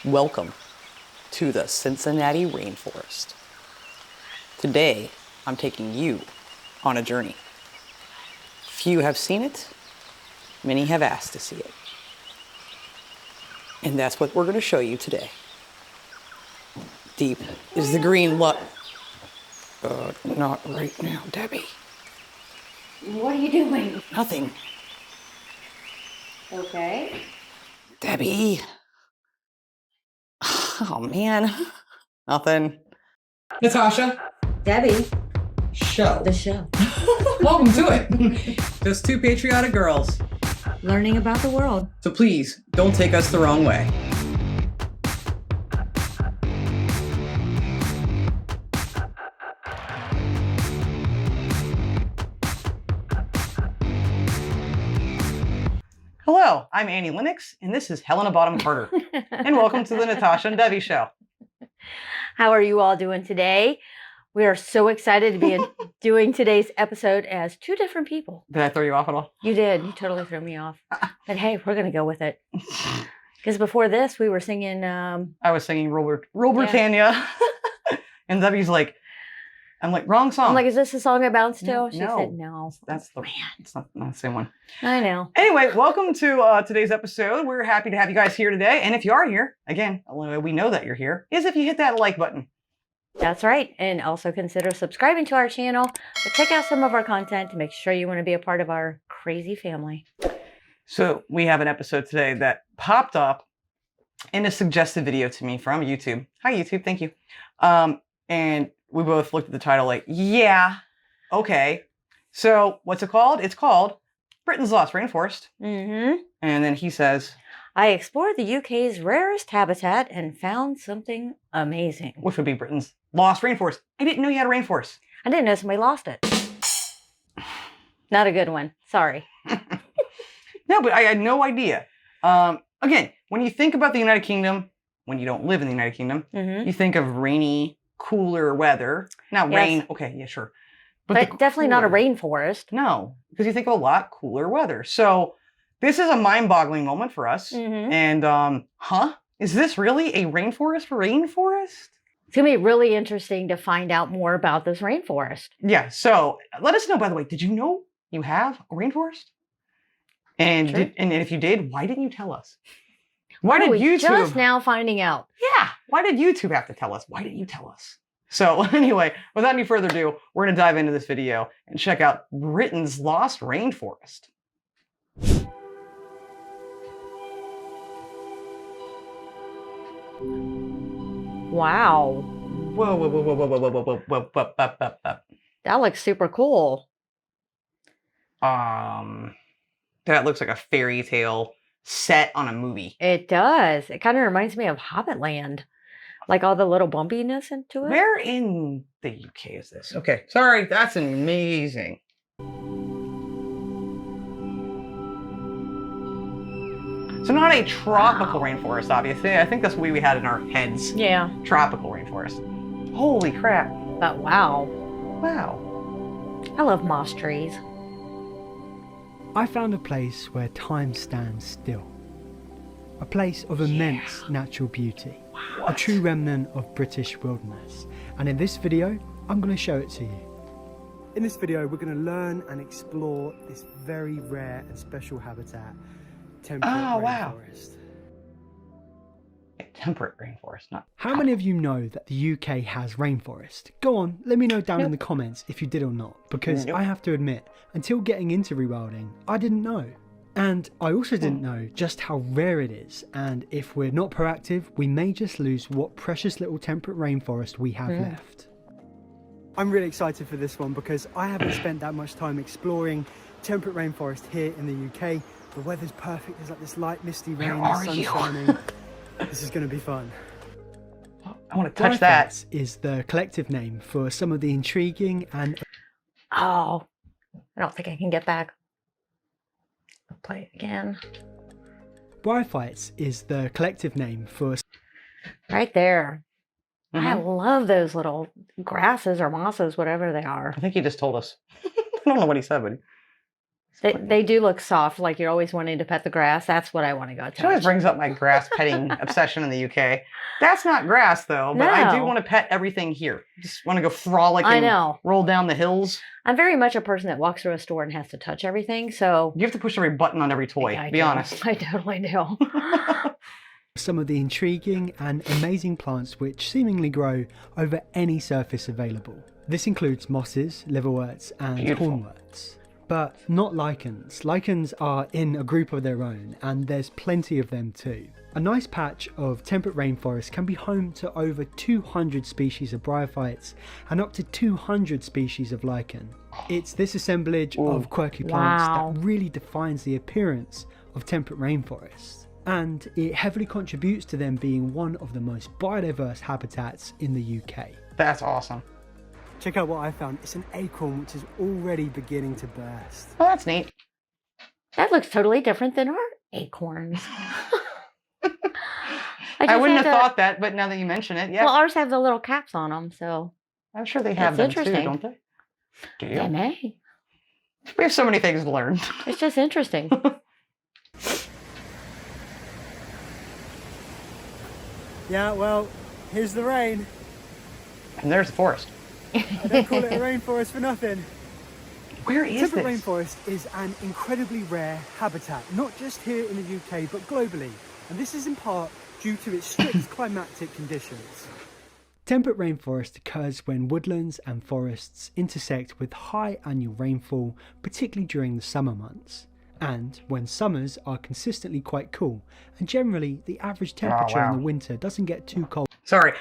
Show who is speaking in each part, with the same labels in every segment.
Speaker 1: Welcome to the Cincinnati Rainforest. Today, I'm taking you on a journey. Few have seen it, many have asked to see it. And that's what we're going to show you today. Deep is the green not right now, Debbie.
Speaker 2: What are you doing?
Speaker 1: Nothing.
Speaker 2: Okay.
Speaker 1: Debbie. Oh, man. Nothing. Natasha.
Speaker 2: Debbie.
Speaker 1: Show.
Speaker 2: The show.
Speaker 1: Welcome to it. Just two patriotic girls.
Speaker 2: Learning about the world.
Speaker 1: So please, don't take us the wrong way. Hello, I'm Annie Lennox, and this is Helena Bottom Carter. And welcome to the Natasha and Debbie Show.
Speaker 2: How are you all doing today? We are so excited to be doing today's episode as two different people.
Speaker 1: Did I throw you off at all?
Speaker 2: You did. You totally threw me off. But hey, we're going to go with it. Because before this, we were singing...
Speaker 1: I was singing Rule Britannia. And Debbie's like, I'm like, wrong song.
Speaker 2: I'm like, is this the song I bounced to? She
Speaker 1: No.
Speaker 2: said no.
Speaker 1: That's the... Man. It's not the same one.
Speaker 2: I know.
Speaker 1: Anyway, welcome to today's episode. We're happy to have you guys here today. And if you are here, again, the only way we know that you're here is if you hit that like button.
Speaker 2: That's right. And also consider subscribing to our channel. But check out some of our content to make sure you want to be a part of our crazy family.
Speaker 1: So we have an episode today that popped up in a suggested video to me from YouTube. Hi, YouTube. Thank you. And we both looked at the title like, yeah, okay. So what's it called? It's called Britain's Lost Rainforest.
Speaker 2: Mm-hmm.
Speaker 1: And then he says,
Speaker 2: I explored the UK's rarest habitat and found something amazing.
Speaker 1: which would be Britain's Lost Rainforest. I didn't know you had a rainforest.
Speaker 2: I didn't know somebody lost it. Not a good one. Sorry.
Speaker 1: No, but I had no idea. Again, when you think about the United Kingdom, when you don't live in the United Kingdom,
Speaker 2: Mm-hmm.
Speaker 1: you think of rainy, cooler weather. Not
Speaker 2: Yes.
Speaker 1: rain. Okay, yeah, sure.
Speaker 2: But
Speaker 1: the
Speaker 2: definitely not a
Speaker 1: cooler-
Speaker 2: rainforest.
Speaker 1: No, because you think of a lot cooler weather. So this is a mind-boggling moment for us.
Speaker 2: Mm-hmm.
Speaker 1: And, is this really a rainforest?
Speaker 2: It's going to be really interesting to find out more about this rainforest.
Speaker 1: Yeah, so let us know, by the way, did you know you have a rainforest? And,
Speaker 2: Sure.
Speaker 1: and if you did, why didn't you tell us? Why
Speaker 2: Are
Speaker 1: did
Speaker 2: we
Speaker 1: YouTube...
Speaker 2: just now finding out?
Speaker 1: Yeah, why did YouTube have to tell us? Why didn't you tell us? So anyway, without any further ado, we're going to dive into this video and check out Britain's Lost Rainforest.
Speaker 2: Wow.
Speaker 1: Whoa, whoa, whoa, whoa, whoa, whoa, whoa, whoa, whoa, whoa, whoa, whoa, whoa.
Speaker 2: That looks super cool.
Speaker 1: That looks like a fairy tale set on a movie.
Speaker 2: It does. It kind of reminds me of Hobbitland. Like all the little bumpiness into it.
Speaker 1: Where in the UK is this? Okay, sorry, that's amazing. So not a tropical rainforest, obviously. I think that's what we had in our heads.
Speaker 2: Yeah.
Speaker 1: Tropical rainforest. Holy crap.
Speaker 2: But wow.
Speaker 1: Wow.
Speaker 2: I love moss trees.
Speaker 3: I found a place where time stands still. A place of immense natural beauty. A true remnant of British wilderness. And in this video, I'm going to show it to you. In this video, we're going to learn and explore this very rare and special habitat, temperate
Speaker 1: wow.
Speaker 3: rainforest.
Speaker 1: A temperate rainforest, not...
Speaker 3: How many of you know that the UK has rainforest? Go on, let me know down in the comments if you did or not, because
Speaker 1: Nope.
Speaker 3: I have to admit, until getting into rewilding, I didn't know. And I also didn't know just how rare it is, and if we're not proactive, we may just lose what precious little temperate rainforest we have left. I'm really excited for this one because I haven't spent that much time exploring temperate rainforest here in the UK. The weather's perfect, there's like this light misty rain, the sun's shining. This is going to be fun.
Speaker 1: I want to touch that.
Speaker 3: Rainforest is the collective name for some of the intriguing and...
Speaker 2: Oh, I don't think I can get back. I'll play it again.
Speaker 3: Bryophytes is the collective name for...
Speaker 2: Right there. I
Speaker 1: Mhm.
Speaker 2: love those little grasses or mosses, whatever they are.
Speaker 1: I think he just told us. I don't know what he said, but he
Speaker 2: They do look soft, like you're always wanting to pet the grass. That's what I want to go
Speaker 1: She always
Speaker 2: touch.
Speaker 1: brings up my grass petting obsession in the UK. That's not grass though, but I do
Speaker 2: No.
Speaker 1: want to pet everything here. Just want to go frolic
Speaker 2: I
Speaker 1: and
Speaker 2: know.
Speaker 1: roll down the hills.
Speaker 2: I'm very much a person that walks through a store and has to touch everything. So
Speaker 1: You have to push every button on every toy,
Speaker 2: Yeah, I
Speaker 1: be
Speaker 2: do.
Speaker 1: honest.
Speaker 2: I totally do.
Speaker 3: Some of the intriguing and amazing plants which seemingly grow over any surface available. This includes mosses, liverworts and
Speaker 1: Beautiful.
Speaker 3: hornworts. But not lichens. Lichens are in a group of their own, and there's plenty of them too. A nice patch of temperate rainforest can be home to over 200 species of bryophytes and up to 200 species of lichen. It's this assemblage of quirky plants
Speaker 2: Wow.
Speaker 3: that really defines the appearance of temperate rainforests. And it heavily contributes to them being one of the most biodiverse habitats in the UK.
Speaker 1: That's awesome.
Speaker 3: Check out what I found. It's an acorn which is already beginning to burst.
Speaker 1: Well, that's neat.
Speaker 2: That looks totally different than our acorns.
Speaker 1: I wouldn't have thought that, but now that you mention it, yeah.
Speaker 2: Well, ours have the little caps on them, so
Speaker 1: I'm sure they have
Speaker 2: That's
Speaker 1: them too,
Speaker 2: interesting.
Speaker 1: don't they? Do
Speaker 2: they
Speaker 1: you?
Speaker 2: may.
Speaker 1: We have so many things to learn.
Speaker 2: It's just interesting.
Speaker 3: Yeah, well, here's the rain.
Speaker 1: And there's the forest.
Speaker 3: I don't call it a rainforest for nothing.
Speaker 1: Where is
Speaker 3: Temperate
Speaker 1: this?
Speaker 3: rainforest is an incredibly rare habitat, not just here in the UK, but globally. And this is in part due to its strict climatic conditions. Temperate rainforest occurs when woodlands and forests intersect with high annual rainfall, particularly during the summer months. And when summers are consistently quite cool, and generally the average temperature
Speaker 1: wow.
Speaker 3: in the winter doesn't get too cold.
Speaker 1: Sorry.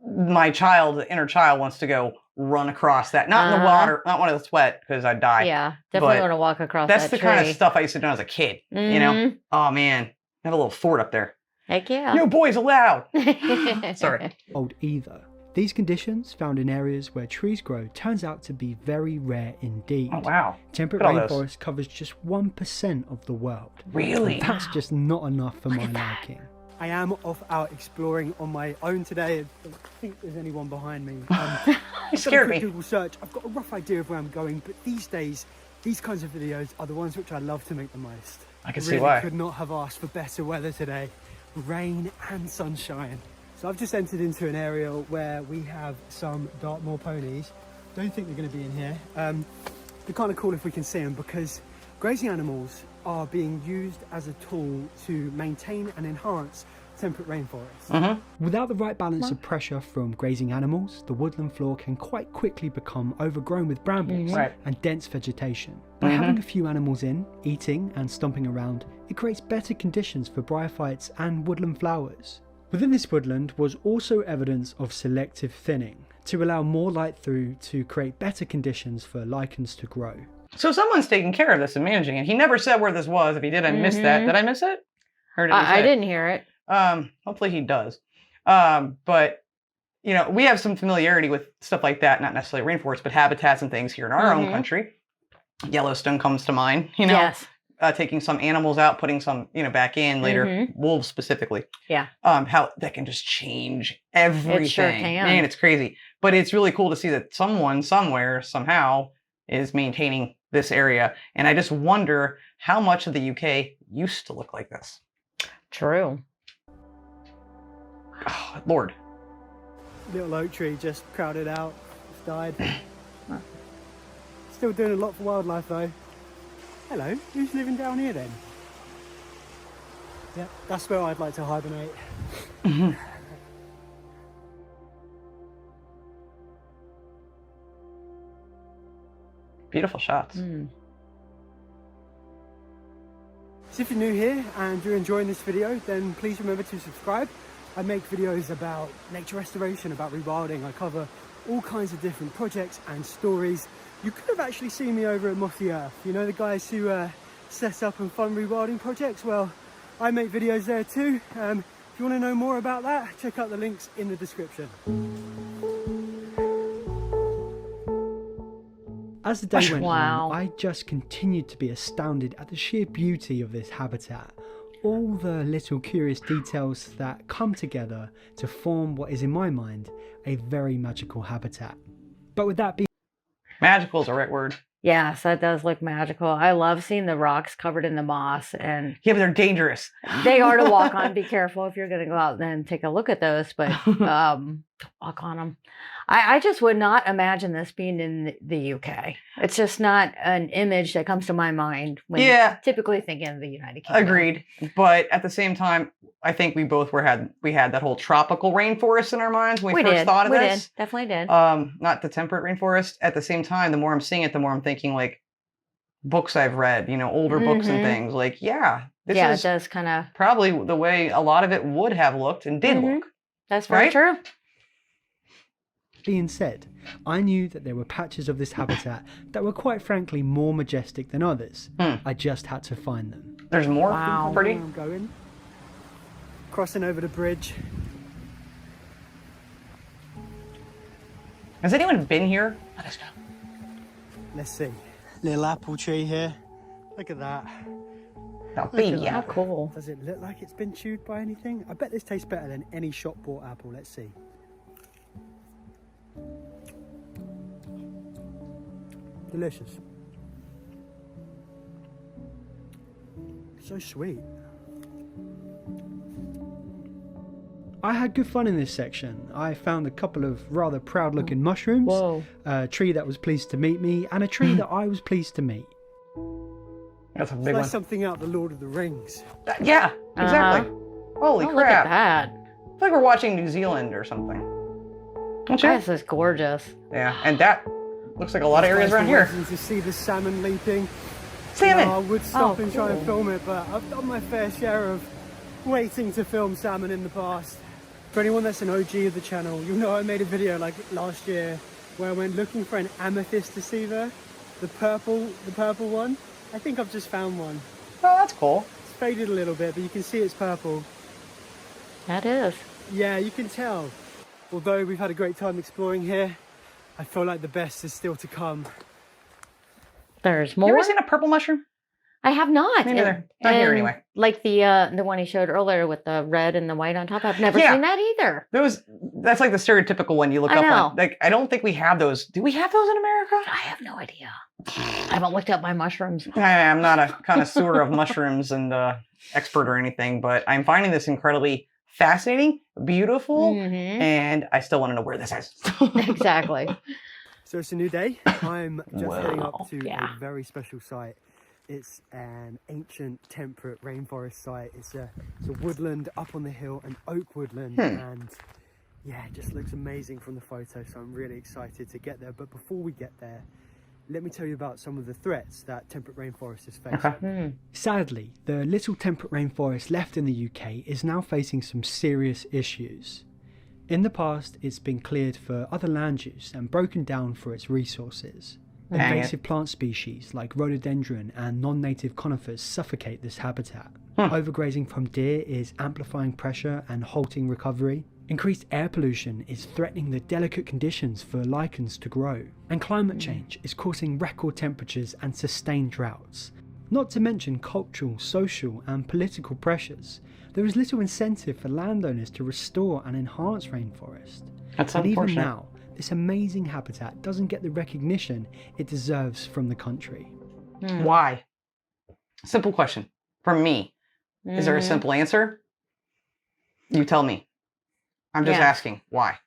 Speaker 1: My child, the inner child, wants to go run across that. Not in the
Speaker 2: Uh-huh.
Speaker 1: water, not when it's wet, because I'd die.
Speaker 2: Yeah, definitely
Speaker 1: But
Speaker 2: want to walk across
Speaker 1: That's
Speaker 2: that
Speaker 1: the
Speaker 2: tree.
Speaker 1: kind of stuff I used to do when I was a kid. You know?
Speaker 2: Mhm.
Speaker 1: Oh, man. I have a little fort up there.
Speaker 2: Heck yeah.
Speaker 1: No boys allowed. Sorry.
Speaker 3: Cold either. These conditions, found in areas where trees grow, turns out to be very rare indeed.
Speaker 1: Oh, wow.
Speaker 3: Temperate
Speaker 1: Look at all
Speaker 3: rainforest covers just 1% of the world.
Speaker 1: Really?
Speaker 3: And that's just not enough for my
Speaker 2: at that.
Speaker 3: liking. I am off out exploring on my own today. I don't think there's anyone behind me.
Speaker 1: You scared me.
Speaker 3: Google search. I've got a rough idea of where I'm going, but these days, these kinds of videos are the ones which I love to make the most.
Speaker 1: I can see
Speaker 3: really
Speaker 1: why.
Speaker 3: Could not have asked for better weather today. Rain and sunshine. So I've just entered into an area where we have some Dartmoor ponies. Don't think they're going to be in here. They're kind of cool if we can see them, because grazing animals are being used as a tool to maintain and enhance temperate rainforests. Without the right balance of pressure from grazing animals, the woodland floor can quite quickly become overgrown with brambles
Speaker 1: Right.
Speaker 3: and dense vegetation. By having a few animals in, eating and stomping around, it creates better conditions for bryophytes and woodland flowers. Within this woodland was also evidence of selective thinning, to allow more light through to create better conditions for lichens to grow.
Speaker 1: So someone's taking care of this and managing it. He never said where this was. If he did, I missed that. Did I miss it? Or did he
Speaker 2: I
Speaker 1: say?
Speaker 2: didn't hear it.
Speaker 1: Hopefully he does. But, you know, we have some familiarity with stuff like that, not necessarily rainforests, but habitats and things here in our own country. Yellowstone comes to mind, you know,
Speaker 2: Yes.
Speaker 1: taking some animals out, putting some, you know, back in later, wolves specifically.
Speaker 2: Yeah.
Speaker 1: How that can just change everything.
Speaker 2: It sure can.
Speaker 1: Man, it's crazy. But it's really cool to see that someone, somewhere, somehow is maintaining this area. And I just wonder how much of the UK used to look like this.
Speaker 2: True.
Speaker 1: Oh, Lord.
Speaker 3: Little oak tree just crowded out, just died. Still doing a lot for wildlife though. Hello, who's living down here then? Yeah, that's where I'd like to hibernate.
Speaker 1: Beautiful shots.
Speaker 3: So if you're new here and you're enjoying this video, then please remember to subscribe. I make videos about nature restoration, about rewilding. I cover all kinds of different projects and stories. You could have actually seen me over at Mossy Earth. You know, the guys who set up and fund rewilding projects? Well, I make videos there too. If you want to know more about that, check out the links in the description. As the day went
Speaker 2: Wow.
Speaker 3: on, I just continued to be astounded at the sheer beauty of this habitat. All the little curious details that come together to form what is, in my mind, a very magical habitat. But with that being
Speaker 1: Magical is the right word.
Speaker 2: Yes, that does look magical. I love seeing the rocks covered in the moss, and
Speaker 1: Yeah, but they're dangerous.
Speaker 2: they are to walk on. Be careful if you're going to go out and take a look at those, but walk on them. I just would not imagine this being in the UK. It's just not an image that comes to my mind when typically thinking of the United Kingdom.
Speaker 1: Agreed. But at the same time, I think we both had that whole tropical rainforest in our minds when we first thought of this.
Speaker 2: Did. Definitely did.
Speaker 1: Not the temperate rainforest. At the same time, the more I'm seeing it, the more I'm thinking like books I've read, older books and things. Like, this is
Speaker 2: it does kind of
Speaker 1: probably the way a lot of it would have looked and did look.
Speaker 2: That's very true.
Speaker 3: Being said, I knew that there were patches of this habitat that were quite frankly more majestic than others. I just had to find them.
Speaker 1: There's more?
Speaker 2: Wow.
Speaker 1: Pretty?
Speaker 3: I'm going. Crossing over the bridge.
Speaker 1: Has anyone been here? Let us know.
Speaker 3: Let's see. Little apple tree here. Look at that.
Speaker 1: Oh, baby
Speaker 2: How
Speaker 1: apple.
Speaker 2: cool.
Speaker 3: Does it look like it's been chewed by anything? I bet this tastes better than any shop bought apple. Let's see. Delicious. So sweet. I had good fun in this section. I found a couple of rather proud looking mushrooms,
Speaker 2: Whoa.
Speaker 3: a tree that was pleased to meet me, and a tree that I was pleased to meet.
Speaker 1: That's a
Speaker 3: It's
Speaker 1: big
Speaker 3: like
Speaker 1: one.
Speaker 3: something out of the Lord of the Rings.
Speaker 1: Yeah, exactly. Holy
Speaker 2: Oh, look at
Speaker 1: crap.
Speaker 2: that.
Speaker 1: It's like we're watching New Zealand or something. Don't you?
Speaker 2: This is gorgeous.
Speaker 1: Yeah, and that looks like a lot of areas around here.
Speaker 3: To see the salmon leaping.
Speaker 1: Salmon!
Speaker 3: I would stop and try and
Speaker 2: cool.
Speaker 3: film it, but I've done my fair share of waiting to film salmon in the past. For anyone that's an OG of the channel, you'll know I made a video like last year where I went looking for an amethyst deceiver, the purple one. I think I've just found one.
Speaker 1: Oh, that's cool.
Speaker 3: It's faded a little bit, but you can see it's purple.
Speaker 2: That is.
Speaker 3: Yeah, you can tell. Although we've had a great time exploring here, I feel like the best is still to come.
Speaker 2: There's
Speaker 1: You
Speaker 2: more.
Speaker 1: ever seen a purple mushroom?
Speaker 2: I have not.
Speaker 1: Me neither. Not here anyway.
Speaker 2: Like the one he showed earlier with the red and the white on top. I've never
Speaker 1: Yeah.
Speaker 2: seen that either.
Speaker 1: That's like the stereotypical one you look
Speaker 2: I
Speaker 1: up
Speaker 2: know.
Speaker 1: on. Like, I don't think we have those. Do we have those in America?
Speaker 2: I have no idea. I haven't looked up my mushrooms.
Speaker 1: I'm not a connoisseur of mushrooms and expert or anything, but I'm finding this incredibly fascinating, beautiful,
Speaker 2: Mhm.
Speaker 1: and I still want to know where this is.
Speaker 2: Exactly.
Speaker 3: So it's a new day. I'm just heading up to
Speaker 2: yeah.
Speaker 3: a very special site. It's an ancient temperate rainforest site. It's a woodland up on the hill, an oak woodland, and yeah, it just looks amazing from the photo. So I'm really excited to get there. But before we get there, let me tell you about some of the threats that temperate rainforest is facing. Sadly, the little temperate rainforest left in the UK is now facing some serious issues. In the past, it's been cleared for other land use and broken down for its resources.
Speaker 1: Dang it.
Speaker 3: Invasive plant species like rhododendron and non-native conifers suffocate this habitat. Overgrazing from deer is amplifying pressure and halting recovery. Increased air pollution is threatening the delicate conditions for lichens to grow. And climate change is causing record temperatures and sustained droughts. Not to mention cultural, social and political pressures. There is little incentive for landowners to restore and enhance rainforest.
Speaker 1: That's
Speaker 3: And even
Speaker 1: unfortunate.
Speaker 3: now, this amazing habitat doesn't get the recognition it deserves from the country.
Speaker 1: Why? Simple question. From me. Is there a simple answer? You tell me. I'm just
Speaker 2: Yeah.
Speaker 1: asking. Why?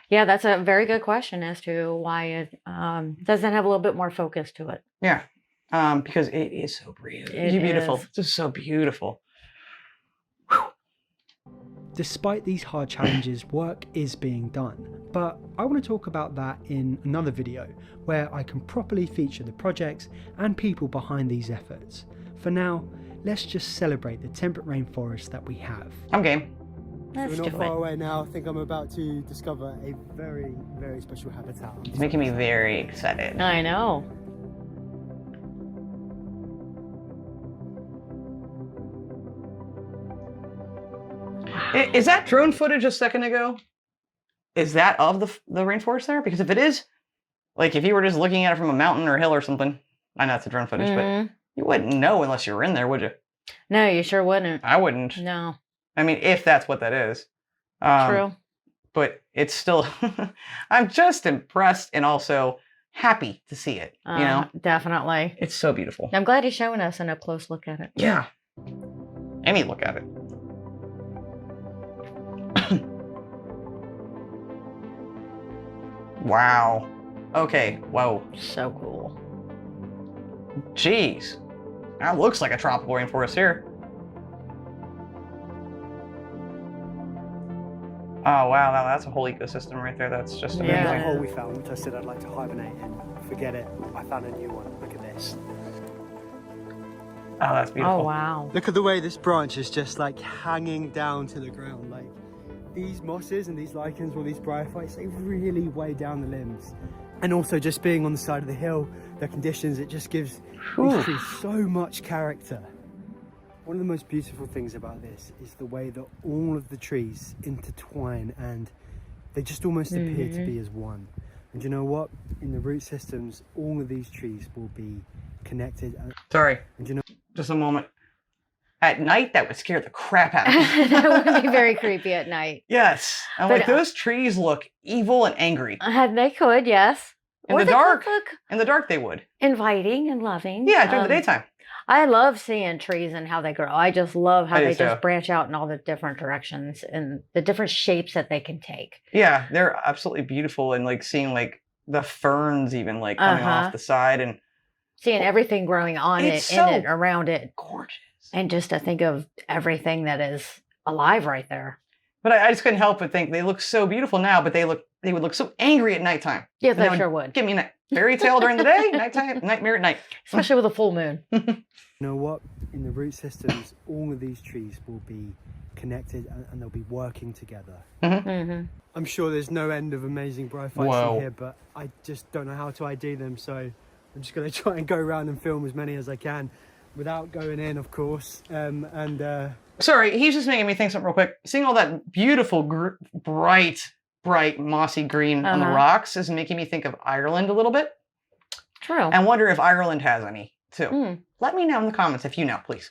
Speaker 2: Yeah, that's a very good question as to why it doesn't have a little bit more focus to it.
Speaker 1: Yeah. Because it is so beautiful.
Speaker 2: It
Speaker 1: beautiful.
Speaker 2: is.
Speaker 1: It's just so beautiful.
Speaker 3: Despite these hard challenges, work is being done. But I want to talk about that in another video, where I can properly feature the projects and people behind these efforts. For now, let's just celebrate the temperate rainforest that we have.
Speaker 1: I'm game.
Speaker 2: Let's
Speaker 3: We're not
Speaker 2: do
Speaker 3: far
Speaker 2: it.
Speaker 3: away now. I think I'm about to discover a very, very special habitat.
Speaker 1: It's making me very excited.
Speaker 2: I know.
Speaker 1: Is that drone footage a second ago? Is that of the rainforest there? Because if it is, like if you were just looking at it from a mountain or a hill or something, I know it's a drone footage, but you wouldn't know unless you were in there, would you?
Speaker 2: No, you sure wouldn't.
Speaker 1: I wouldn't.
Speaker 2: No.
Speaker 1: I mean, if that's what that is.
Speaker 2: True.
Speaker 1: But it's still, I'm just impressed and also happy to see it. You know,
Speaker 2: Definitely.
Speaker 1: it's so beautiful.
Speaker 2: I'm glad he's showing us an up close look at it.
Speaker 1: Yeah. Any look at it. Wow. Okay. Whoa.
Speaker 2: So cool.
Speaker 1: Jeez. That looks like a tropical rainforest here. Oh, wow. That's a whole ecosystem right there. That's just amazing.
Speaker 2: Yeah.
Speaker 3: That hole we found, which I said I'd like to hibernate in. Forget it. I found a new one. Look at this.
Speaker 1: Oh, that's beautiful.
Speaker 2: Oh, wow.
Speaker 3: Look at the way this branch is just like hanging down to the ground. Like these mosses and these lichens or these bryophytes, they really weigh down the limbs. And also just being on the side of the hill, the conditions, it just gives these trees so much character. One of the most beautiful things about this is the way that all of the trees intertwine and they just almost appear to be as one. And you know what? In the root systems, all of these trees will be connected.
Speaker 1: Sorry.
Speaker 3: And you know,
Speaker 1: Just a moment. At night, that would scare the crap out of me.
Speaker 2: That would be very creepy at night.
Speaker 1: Yes. I'm
Speaker 2: But,
Speaker 1: like, those trees look evil and angry.
Speaker 2: They could, yes.
Speaker 1: In
Speaker 2: Or
Speaker 1: the
Speaker 2: they could
Speaker 1: dark.
Speaker 2: look
Speaker 1: In the dark, they would.
Speaker 2: inviting and loving.
Speaker 1: Yeah, during the daytime.
Speaker 2: I love seeing trees and how they grow. I just love how
Speaker 1: I do
Speaker 2: they
Speaker 1: too.
Speaker 2: just branch out in all the different directions and the different shapes that they can take.
Speaker 1: Yeah, they're absolutely beautiful. And like seeing like the ferns even like coming off the side and
Speaker 2: Seeing everything growing on
Speaker 1: It's
Speaker 2: it,
Speaker 1: so
Speaker 2: in it, around it.
Speaker 1: gorgeous.
Speaker 2: And just to think of everything that is alive right there.
Speaker 1: But I just couldn't help but think they look so beautiful now, but they would look so angry at nighttime.
Speaker 2: Yeah,
Speaker 1: And that
Speaker 2: they sure would.
Speaker 1: Give me a fairy tale during the day, nighttime, nightmare at night.
Speaker 2: Especially with a full moon.
Speaker 3: you know what? In the root systems, all of these trees will be connected and they'll be working together.
Speaker 2: Mm-hmm.
Speaker 3: I'm sure there's no end of amazing bryophytes
Speaker 1: Whoa.
Speaker 3: in here, but I just don't know how to ID them, so I'm just going to try and go around and film as many as I can without going in, of course.
Speaker 1: Sorry, he's just making me think something real quick. Seeing all that beautiful, bright, mossy green on the rocks is making me think of Ireland a little bit.
Speaker 2: True.
Speaker 1: And wonder if Ireland has any, too.
Speaker 2: Mm.
Speaker 1: Let me know in the comments if you know, please.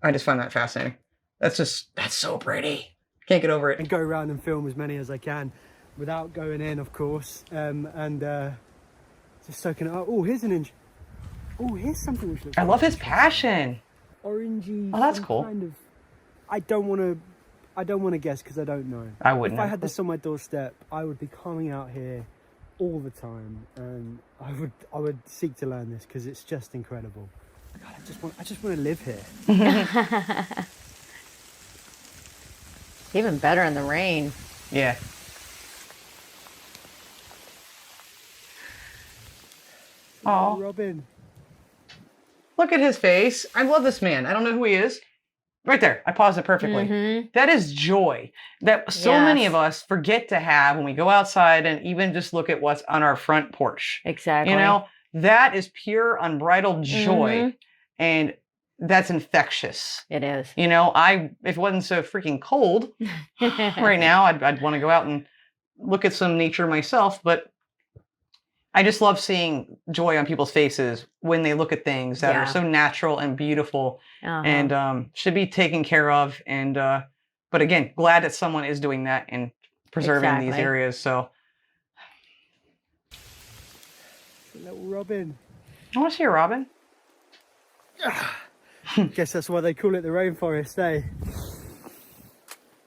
Speaker 1: I just find that fascinating. That's so pretty. Can't get over it.
Speaker 3: and go around and film as many as I can without going in, of course. Just soaking it up. Oh, here's an inch. Oh, here's something which looks
Speaker 1: I love his passion.
Speaker 3: orangey.
Speaker 1: Oh, that's
Speaker 3: some
Speaker 1: cool.
Speaker 3: Kind of, I don't want to guess because I don't know.
Speaker 1: I wouldn't.
Speaker 3: If I had this on my doorstep, I would be coming out here all the time, and I would seek to learn this because it's just incredible. God, I just want to live here.
Speaker 2: Even better in the rain.
Speaker 1: Yeah. Oh,
Speaker 3: Robin.
Speaker 1: look at his face. I love this man. I don't know who he is. Right there. I paused it perfectly.
Speaker 2: Mhm.
Speaker 1: That is joy that so many
Speaker 2: Yes.
Speaker 1: of us forget to have when we go outside and even just look at what's on our front porch.
Speaker 2: Exactly.
Speaker 1: You know, that is pure unbridled joy.
Speaker 2: Mhm.
Speaker 1: And that's infectious.
Speaker 2: It is.
Speaker 1: You know, if it wasn't so freaking cold right now, I'd want to go out and look at some nature myself, but I just love seeing joy on people's faces when they look at things that
Speaker 2: Yeah.
Speaker 1: are so natural and beautiful
Speaker 2: Uh-huh.
Speaker 1: and should be taken care of. And but again, glad that someone is doing that and preserving these
Speaker 2: Exactly.
Speaker 1: areas. So
Speaker 3: Little Robin.
Speaker 1: I want to see a robin.
Speaker 3: Guess that's why they call it the rainforest, eh?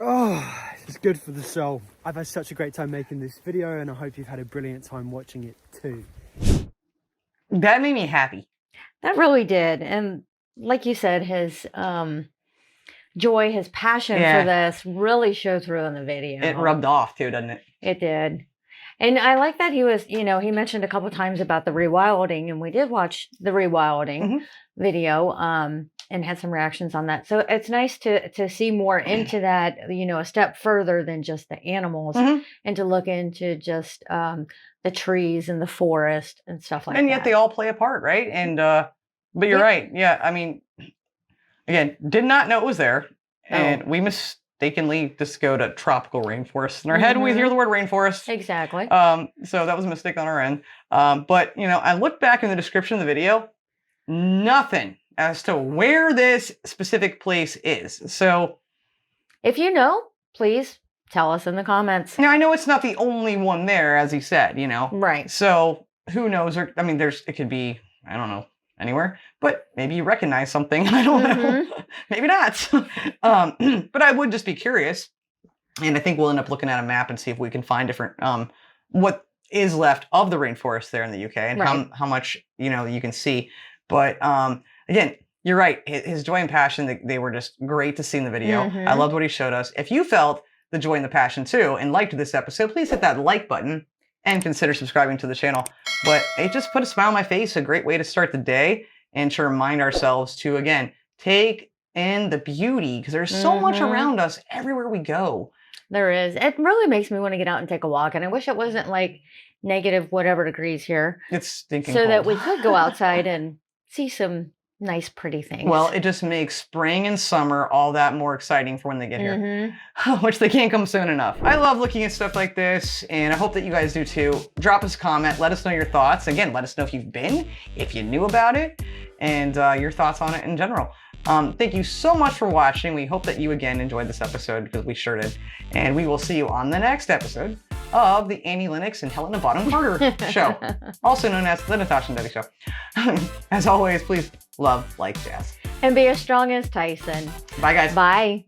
Speaker 3: Oh, it's good for the soul. I've had such a great time making this video, and I hope you've had a brilliant time watching it too.
Speaker 1: That made me happy.
Speaker 2: That really did. And like you said, his joy, his passion
Speaker 1: Yeah.
Speaker 2: for this really showed through in the video.
Speaker 1: It rubbed off too, doesn't it?
Speaker 2: It did. And I like that he was, he mentioned a couple times about the rewilding, and we did watch the rewilding
Speaker 1: Mhm.
Speaker 2: video and had some reactions on that. So it's nice to see more into that, a step further than just the animals
Speaker 1: Mhm.
Speaker 2: and to look into just the trees and the forest and stuff like
Speaker 1: And
Speaker 2: that.
Speaker 1: yet they all play a part, right? And but you're
Speaker 2: Yeah.
Speaker 1: right. Yeah, I mean, again, did not know it was there,
Speaker 2: No.
Speaker 1: and we mistakenly just go to tropical rainforest. In our head, we
Speaker 2: Mhm.
Speaker 1: hear the word rainforest.
Speaker 2: Exactly.
Speaker 1: So that was a mistake on our end. But I looked back in the description of the video, nothing as to where this specific place is. So
Speaker 2: If you know, please tell us in the comments.
Speaker 1: now I know it's not the only one there, as he said.
Speaker 2: Right.
Speaker 1: So who knows? Or I mean, it could be, I don't know, anywhere. But maybe you recognize something. I don't know. Maybe not. But I would just be curious. And I think we'll end up looking at a map and see if we can find different what is left of the rainforest there in the UK and how much you can see. But again, you're right. His joy and passion, they were just great to see in the video. I loved what he showed us. If you felt the joy and the passion too and liked this episode, please hit that like button and consider subscribing to the channel. But it just put a smile on my face, a great way to start the day and to remind ourselves to, again, take in the beauty because there's so much around us everywhere we go.
Speaker 2: There is. It really makes me want to get out and take a walk. And I wish it wasn't like negative whatever degrees here.
Speaker 1: It's stinking
Speaker 2: so
Speaker 1: cold.
Speaker 2: that we could go outside and see some nice, pretty things.
Speaker 1: Well, it just makes spring and summer all that more exciting for when they get here, which they can't come soon enough. I love looking at stuff like this, and I hope that you guys do too. Drop us a comment. Let us know your thoughts. Again, let us know if you've been, if you knew about it, and your thoughts on it in general. Thank you so much for watching. We hope that you again enjoyed this episode because we sure did. And we will see you on the next episode of the Annie Lennox and Helena Bonham Carter show, also known as the Natasha and Debbie show. As always, please love, like, jazz.
Speaker 2: And be as strong as Tyson.
Speaker 1: Bye, guys.
Speaker 2: Bye.